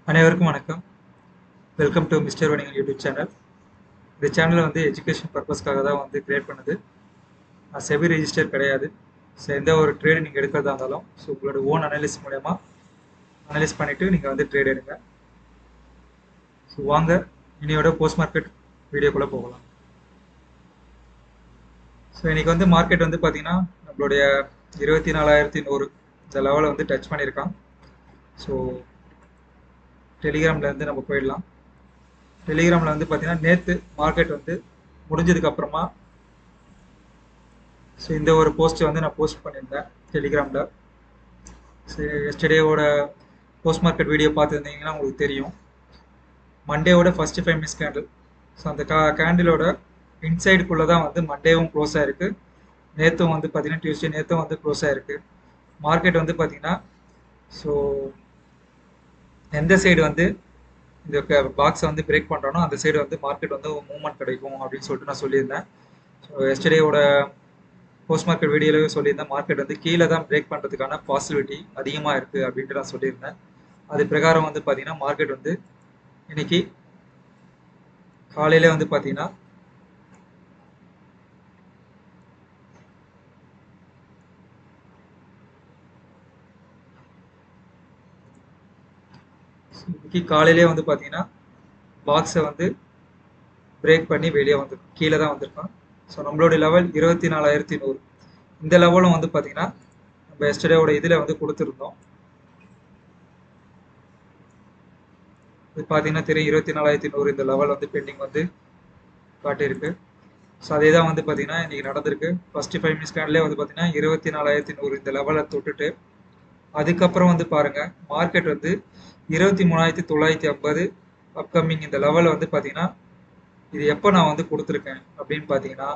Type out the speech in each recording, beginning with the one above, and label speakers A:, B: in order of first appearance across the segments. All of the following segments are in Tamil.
A: அனைவருக்கும் வணக்கம். Welcome to mister Vanigan YouTube channel. இந்த சேனலை வந்து எஜுகேஷன் பர்பஸ்க்காக தான் வந்து கிரியேட் பண்ணுது. செபி ரெஜிஸ்டர் கிடையாது. ஸோ எந்த ஒரு ட்ரேடு நீங்கள் எடுக்கிறதா இருந்தாலும் ஸோ உங்களோட ஓன் அனலிஸ் மூலயமா அனலைஸ் பண்ணிவிட்டு நீங்கள் வந்து ட்ரேட் எடுங்க. ஸோ வாங்க இனியோட போஸ்ட் மார்க்கெட் வீடியோக்குள்ளே போகலாம். ஸோ இன்றைக்கி வந்து மார்க்கெட் வந்து பார்த்திங்கன்னா நம்மளுடைய 24,100 இந்த லெவலை வந்து டச் பண்ணியிருக்கான். ஸோ டெலிகிராம்லேருந்து நம்ம போயிடலாம். டெலிகிராமில் வந்து பார்த்தீங்கன்னா நேற்று மார்க்கெட் வந்து முடிஞ்சதுக்கப்புறமா ஸோ இந்த ஒரு போஸ்ட்டை வந்து நான் போஸ்ட் பண்ணியிருந்தேன் டெலிகிராமில். ஸோ எஸ்டர்டேவோட போஸ்ட் மார்க்கெட் வீடியோ பார்த்துருந்தீங்கன்னா உங்களுக்கு தெரியும். மண்டேவோட ஃபஸ்ட்டு 5 மினிட்ஸ் கேண்டில். ஸோ அந்த கேண்டிலோட இன்சைடுக்குள்ளே தான் வந்து மண்டேவும் க்ளோஸ் ஆகிருக்கு. நேற்றும் வந்து பார்த்தீங்கன்னா டியூஸ்டே நேற்றும் வந்து க்ளோஸ் ஆகிருக்கு. மார்க்கெட் வந்து பார்த்தீங்கன்னா ஸோ எந்த சைடு வந்து இந்த பாக்ஸை வந்து பிரேக் பண்ணுறோனோ அந்த சைடு வந்து மார்க்கெட் வந்து மூவ்மெண்ட் கிடைக்கும் அப்படின்னு சொல்லிட்டு நான் சொல்லியிருந்தேன். ஸோ எஸ்டர்டேவோட போஸ்ட் மார்க்கெட் வீடியோவே சொல்லியிருந்தேன். மார்க்கெட் வந்து கீழே தான் பிரேக் பண்ணுறதுக்கான பாசிபிலிட்டி அதிகமாக இருக்குது அப்படின்ட்டு நான் சொல்லியிருந்தேன். அது பிரகாரம் வந்து பார்த்தீங்கன்னா மார்க்கெட் வந்து இன்னைக்கு காலையில் வந்து பார்த்தீங்கன்னா இன்னைக்கு காலையிலே வந்து பார்த்தீங்கன்னா பாக்ஸை வந்து பிரேக் பண்ணி வெளியே வந்து கீழே தான் வந்திருக்கான். ஸோ நம்மளோட லெவல் 24,100. இந்த லெவலும் வந்து பார்த்தீங்கன்னா நம்ம எஸ்டர்டேவோட இதில் வந்து கொடுத்துருந்தோம். இது பார்த்தீங்கன்னா தெரியும் 24,100 இந்த லெவல் வந்து பெண்டிங் வந்து காட்டியிருக்கு. ஸோ அதே தான் வந்து பார்த்தீங்கன்னா இன்றைக்கி நடந்திருக்கு. ஃபஸ்ட்டு 5 மினிட்ஸ் கேண்டிலே வந்து பார்த்தீங்கன்னா 24,100 இந்த லெவலை தொட்டுட்டு அதுக்கப்புறம் வந்து பாருங்கள் மார்க்கெட் வந்து 23,950 அப்கமிங் இந்த லெவலில் வந்து பார்த்தீங்கன்னா இது எப்போ நான் வந்து கொடுத்துருக்கேன் அப்படின்னு பார்த்தீங்கன்னா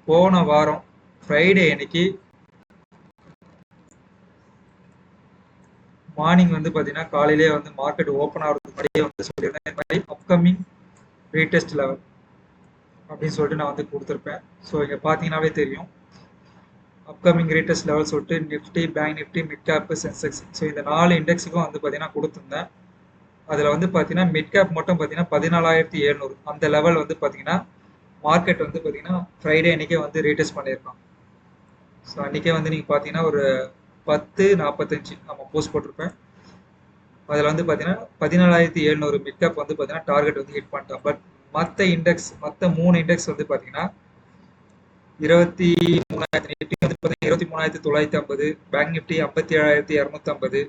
A: போன வாரம் ஃப்ரைடே அன்னைக்கு மார்னிங் வந்து பார்த்தீங்கன்னா காலையிலே வந்து மார்க்கெட் ஓப்பன் ஆகிறதுக்கு முன்னாடியே வந்து சொல்லியிருந்தேன் அப்கமிங் ரேட்டஸ்ட் லெவல் அப்படின்னு சொல்லிட்டு நான் வந்து கொடுத்துருப்பேன். ஸோ இங்கே பார்த்தீங்கன்னாவே தெரியும் அப்கமிங் ரேட்டஸ்ட் லெவல் சொல்லிட்டு Nifty, bank Nifty, mid cap, Sensex. So இந்த 4 இண்டெக்ஸுக்கும் வந்து பார்த்தீங்கன்னா கொடுத்துருந்தேன். அதில் வந்து பார்த்தீங்கன்னா மிட் கேப் மட்டும் பார்த்தீங்கன்னா 14,700 அந்த லெவல் வந்து பார்த்தீங்கன்னா மார்க்கெட் வந்து பார்த்தீங்கன்னா ஃப்ரைடே அன்றைக்கே வந்து ரேட்டஸ்ட் பண்ணியிருக்கான். ஸோ அன்றைக்கே வந்து நீங்கள் பார்த்தீங்கன்னா ஒரு 10:45 நம்ம போஸ்ட் போட்டிருப்பேன். அதில் வந்து பார்த்தீங்கன்னா 14,700 மிட் கேப் வந்து பார்த்தீங்கன்னா டார்கெட் வந்து ஹிட் பண்ணிட்டான். பட் மற்ற இண்டெக்ஸ் மற்ற 3 இண்டெக்ஸ் வந்து பார்த்தீங்கன்னா 23,000 நிஃப்டி வந்து பார்த்தீங்கன்னா 23,950, பேங்க் நிஃப்டி 57,250,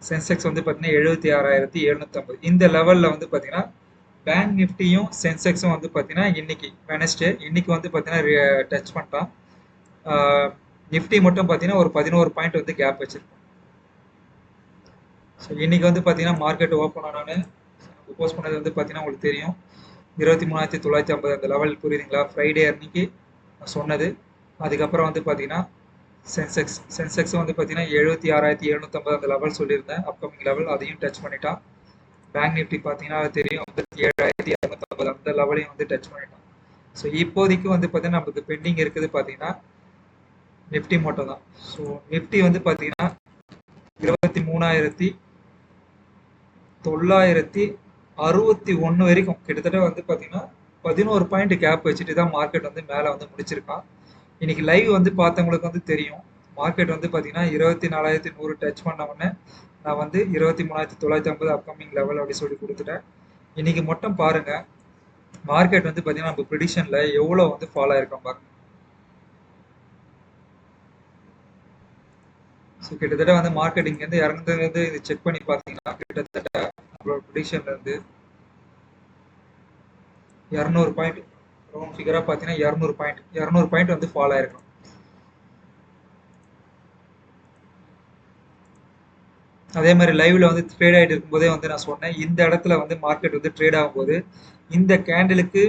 A: சென்செக்ஸ் வந்து பார்த்தீங்கன்னா 76,750 இந்த லெவலில் வந்து பார்த்தீங்கன்னா பேங்க் நிஃப்டியும் சென்செக்ஸும் வந்து பார்த்தீங்கன்னா இன்னைக்கு வெனஸ்டே இன்னைக்கு வந்து பார்த்தீங்கன்னா டச் பண்ணிட்டான். நிஃப்டி மட்டும் பார்த்தீங்கன்னா ஒரு 11 பாயிண்ட் வந்து கேப் வச்சிருக்கோம். ஸோ இன்னைக்கு வந்து பார்த்தீங்கன்னா மார்க்கெட் ஓப்பன் ஆனோன்னு போஸ்ட் பண்ணது வந்து பார்த்தீங்கன்னா உங்களுக்கு தெரியும் 23,950 அந்த லெவல் புரியுதுங்களா? ஃப்ரைடே அன்னைக்கு சொன்னது. அதுக்கப்புறம் வந்து பார்த்தீங்கன்னா சென்செக்ஸ் வந்து பார்த்தீங்கன்னா 76,750 அந்த லெவல் சொல்லியிருந்தேன் அப்கமிங் லெவல், அதையும் டச் பண்ணிட்டான். பேங்க் நிஃப்டி பார்த்தீங்கன்னா தெரியும் 57,250 அந்த லெவலையும் வந்து டச் பண்ணிட்டான். ஸோ இப்போதைக்கு வந்து பார்த்தீங்கன்னா நமக்கு பெண்டிங் இருக்குது பார்த்தீங்கன்னா நிஃப்டி மட்டும் தான். ஸோ நிஃப்டி வந்து பார்த்தீங்கன்னா 23,961 வரைக்கும் கிட்டத்தட்ட வந்து பார்த்தீங்கன்னா 11 பாயிண்ட் கேப் வச்சுட்டு தான் மார்க்கெட் வந்து மேலே வந்து முடிச்சிருக்கான். இன்னைக்கு லைவ் வந்து பார்த்தவங்களுக்கு வந்து தெரியும் மார்க்கெட் வந்து பார்த்தீங்கன்னா 24,100 டச் பண்ண உடனே நான் வந்து 23,950 அப்கமிங் லெவல் அப்படி சொல்லி கொடுத்துட்டேன். இன்னைக்கு மட்டும் பாருங்க மார்க்கெட் வந்து பார்த்தீங்கன்னா நம்ம ப்ரிடிஷனில் எவ்வளோ வந்து ஃபாலோ ஆயிருக்கோம் பாருங்க. ஸோ கிட்டத்தட்ட வந்து மார்க்கெட் இங்கேருந்து இறங்குறது இது செக் பண்ணி பார்த்தீங்கன்னா கிட்டத்தட்ட நம்மளோட ப்ரிடிஷன்லேருந்து 200 பாயிண்ட் ரவுண்ட் ஃபிகராக பார்த்தீங்கன்னா 200 பாயிண்ட் வந்து ஃபாலோ ஆயிருக்கும். அதே மாதிரி லைவ்ல வந்து ட்ரேட் ஆகிட்டு இருக்கும்போதே வந்து நான் சொன்னேன் இந்த இடத்துல வந்து மார்க்கெட் வந்து ட்ரேட் ஆகும்போது இந்த கேண்டிலுக்கு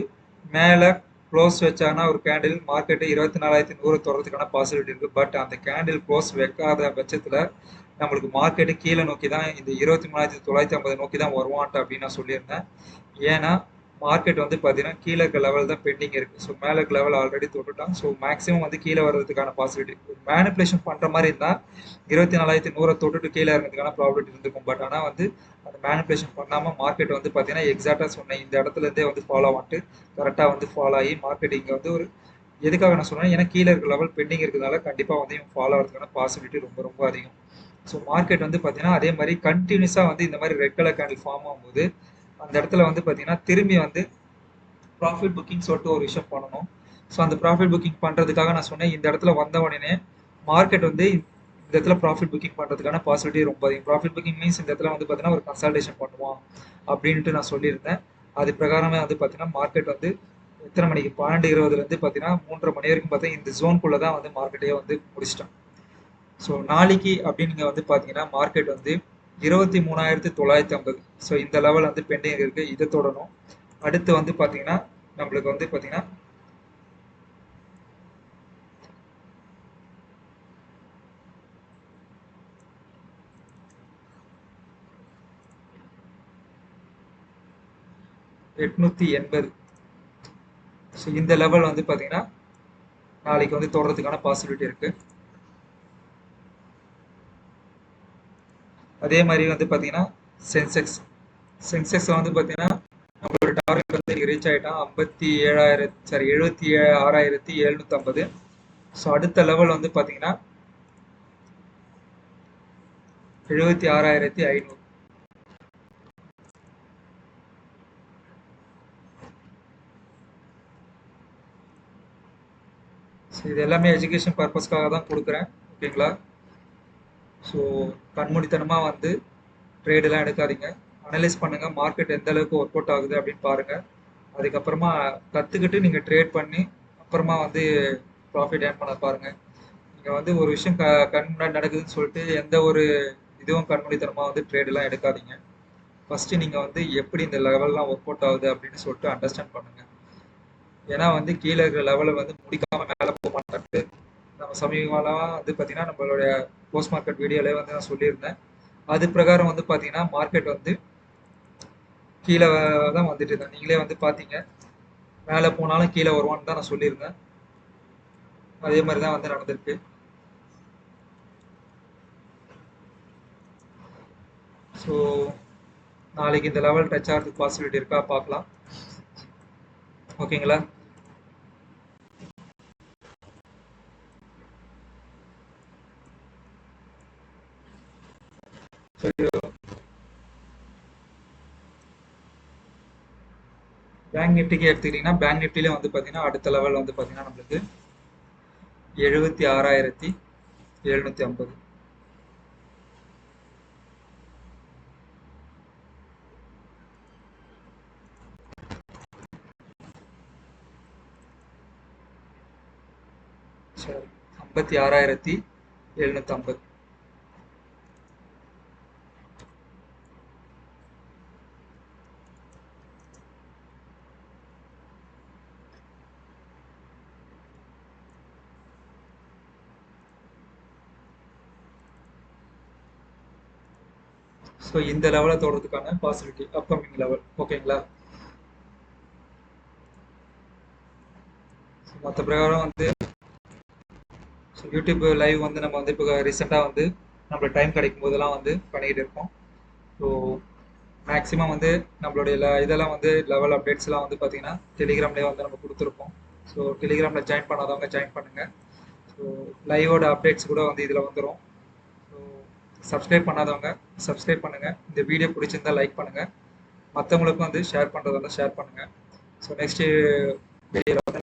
A: மேலே க்ளோஸ் வச்சாங்கன்னா ஒரு கேண்டில் மார்க்கெட்டு 24,100 தொடர்றதுக்கான பாசிபிலிட்டி இருக்குது. பட் அந்த கேண்டில் க்ளோஸ் வைக்காத பட்சத்தில் நம்மளுக்கு மார்க்கெட்டு கீழே நோக்கி தான் இந்த 23,950 நோக்கி தான் வருவான்ட்டு அப்படின்னு நான் சொல்லியிருந்தேன். ஏன்னா மார்க்கெட் வந்து பார்த்தீங்கன்னா கீழே இருக்க லெவல் தான் பெண்டிங் இருக்குது. ஸோ மேலே இருக்க லெவல் ஆல்ரெடி தொட்டுட்டான். ஸோ மேக்ஸிமம் வந்து கீழே வர்றதுக்கான பாசிபிலிட்டி, மேனிப்புலேஷன் பண்ணுற மாதிரி இருந்தால் 24,100 தொட்டுட்டு கீழே இறங்கிறதுக்கான ப்ராபிலிட்டி இருந்திருக்கும். பட் ஆனால் வந்து அந்த மேனிப்புலேஷன் பண்ணாமல் மார்க்கெட் வந்து பார்த்தீங்கன்னா எக்ஸாக்டாக சொன்னேன் இந்த இடத்துலேருந்தே வந்து ஃபாலோ ஆகிட்டு கரெக்டாக வந்து ஃபாலோ ஆகி மார்க்கெட் இங்கே வந்து ஒரு எதுக்காக நான் சொன்னேன், ஏன்னா கீழே இருக்க லெவல் பெண்டிங் இருக்கிறதுனால கண்டிப்பாக வந்து இவங்க ஃபாலோ ஆகிறதுக்கான பாசிபிலிட்டி ரொம்ப ரொம்ப அதிகம். ஸோ மார்க்கெட் வந்து பார்த்தீங்கன்னா அதே மாதிரி கண்டினியூஸாக வந்து இந்த மாதிரி ரெட் கலர் கேண்டில் ஃபார்ம் ஆகும்போது அந்த இடத்துல வந்து பார்த்தீங்கன்னா திரும்பி வந்து ப்ராஃபிட் புக்கிங் சொல்லிட்டு ஒரு விஷயம் பண்ணணும். ஸோ அந்த ப்ராஃபிட் புக்கிங் பண்ணுறதுக்காக நான் சொன்னேன் இந்த இடத்துல வந்த உடனே மார்க்கெட் வந்து இந்த இடத்துல ப்ராஃபிட் புக்கிங் பண்ணுறதுக்கான பாசிபிலிட்டி ரொம்ப அதிகம். ப்ராஃபிட் புக்கிங் மீன்ஸ் இந்த இடத்துல வந்து பார்த்தீங்கன்னா ஒரு கன்சல்டேஷன் பண்ணுவான் அப்படின்ட்டு நான் சொல்லியிருந்தேன். அது பிரகாரமே வந்து பார்த்தீங்கன்னா மார்க்கெட் வந்து எத்தனை மணிக்கு 12:20 பார்த்தீங்கன்னா 3:30 மணி வரைக்கும் பார்த்தீங்கன்னா இந்த ஜோனுக்குள்ளே தான் வந்து மார்க்கெட்டே வந்து முடிச்சிட்டேன். ஸோ நாளைக்கு அப்படின்னு நீங்கள் வந்து பார்த்தீங்கன்னா மார்க்கெட் வந்து 23,950. ஸோ இந்த லெவல் வந்து பெண்டிங் இருக்குது, இதை தொடரும். அடுத்து வந்து பார்த்தீங்கன்னா நம்மளுக்கு வந்து பார்த்தீங்கன்னா $880. ஸோ இந்த லெவல் வந்து பார்த்தீங்கன்னா நாளைக்கு வந்து தொடர்றதுக்கான பாசிபிலிட்டி இருக்குது. அதே மாதிரி வந்து பார்த்தீங்கன்னா சென்செக்ஸ் வந்து பார்த்தீங்கன்னா நம்மளோட டார்கெட் வந்து ரீச் ஆகிட்டான் 76,750. ஸோ அடுத்த லெவல் வந்து பார்த்தீங்கன்னா 76,500. ஸோ இது எல்லாமே எஜுகேஷன் பர்பஸ்க்காக தான் கொடுக்குறேன், ஓகேங்களா? ஸோ கண்மூடித்தனமாக வந்து ட்ரேடெல்லாம் எடுக்காதீங்க, அனலைஸ் பண்ணுங்கள் மார்க்கெட் எந்த அளவுக்கு ஒர்க் அவுட் ஆகுது அப்படின்னு பாருங்கள். அதுக்கப்புறமா கற்றுக்கிட்டு நீங்கள் ட்ரேட் பண்ணி அப்புறமா வந்து ப்ராஃபிட் ஏர்ன் பண்ண பாருங்கள். நீங்கள் வந்து ஒரு விஷயம் கண் முன்னாடி நடக்குதுன்னு சொல்லிட்டு எந்த ஒரு இதுவும் கண்மூடித்தனமாக வந்து ட்ரேடெல்லாம் எடுக்காதீங்க. ஃபஸ்ட்டு நீங்கள் வந்து எப்படி இந்த லெவல்லாம் ஒர்க் அவுட் ஆகுது அப்படின்னு சொல்லிட்டு அண்டர்ஸ்டாண்ட் பண்ணுங்கள். ஏன்னா வந்து கீழே இருக்கிற லெவலை வந்து முடிக்காமல் மேலே போக மாட்டாங்க. நம்ம சமீபமாக வந்து பார்த்தீங்கன்னா நம்மளுடைய போஸ்ட் மார்க்கெட் வீடியோலே வந்து நான் சொல்லியிருந்தேன். அது பிரகாரம் வந்து பார்த்தீங்கன்னா மார்க்கெட் வந்து கீழே தான் வந்துட்டு இருந்தேன், நீங்களே வந்து பார்த்தீங்க. மேலே போனாலும் கீழே வருவான்னு தான் நான் சொல்லியிருந்தேன். அதே மாதிரி தான் வந்து நடந்திருக்கு. ஸோ நாளைக்கு இந்த லெவல் டச் ஆகிறதுக்கு பாசிபிலிட்டி இருக்கா பார்க்கலாம், ஓகேங்களா? பேங்க் நிஃப்டிக்கு எடுத்துக்கிட்டிங்கன்னா பேங்க் நிஃப்டிலே வந்து பார்த்தீங்கன்னா அடுத்த லெவல் வந்து பார்த்தீங்கன்னா நம்மளுக்கு 76,750. சரி, 56,750. ஸோ இந்த லெவலை தோறதுக்கான பாசிபிலிட்டி அப்கமிங் லெவல், ஓகேங்களா? மற்ற பிரகாரம் வந்து யூடியூப் லைவ் வந்து நம்ம வந்து இப்போ ரீசெண்டாக வந்து நம்மளுக்கு டைம் கிடைக்கும் போதெல்லாம் வந்து பண்ணிக்கிட்டு இருக்கோம். ஸோ மேக்ஸிமம் வந்து நம்மளுடைய இதெல்லாம் வந்து லெவல் அப்டேட்ஸ்லாம் வந்து பார்த்தீங்கன்னா டெலிகிராம்லேயே வந்து நம்ம கொடுத்துருப்போம். ஸோ டெலிகிராமில் ஜாயின் பண்ணாதவங்க ஜாயின் பண்ணுங்கள். ஸோ லைவோட அப்டேட்ஸ் கூட வந்து இதில் வந்துடும். ஸோ சப்ஸ்கிரைப் பண்ணாதவங்க சப்ஸ்கிரைப் பண்ணுங்கள். இந்த வீடியோ பிடிச்சிருந்தா லைக் பண்ணுங்கள், மற்றவங்களுக்கும் வந்து ஷேர் பண்ணுறதா ஷேர் பண்ணுங்கள். ஸோ நெக்ஸ்ட்டு வீடியோவில் வந்து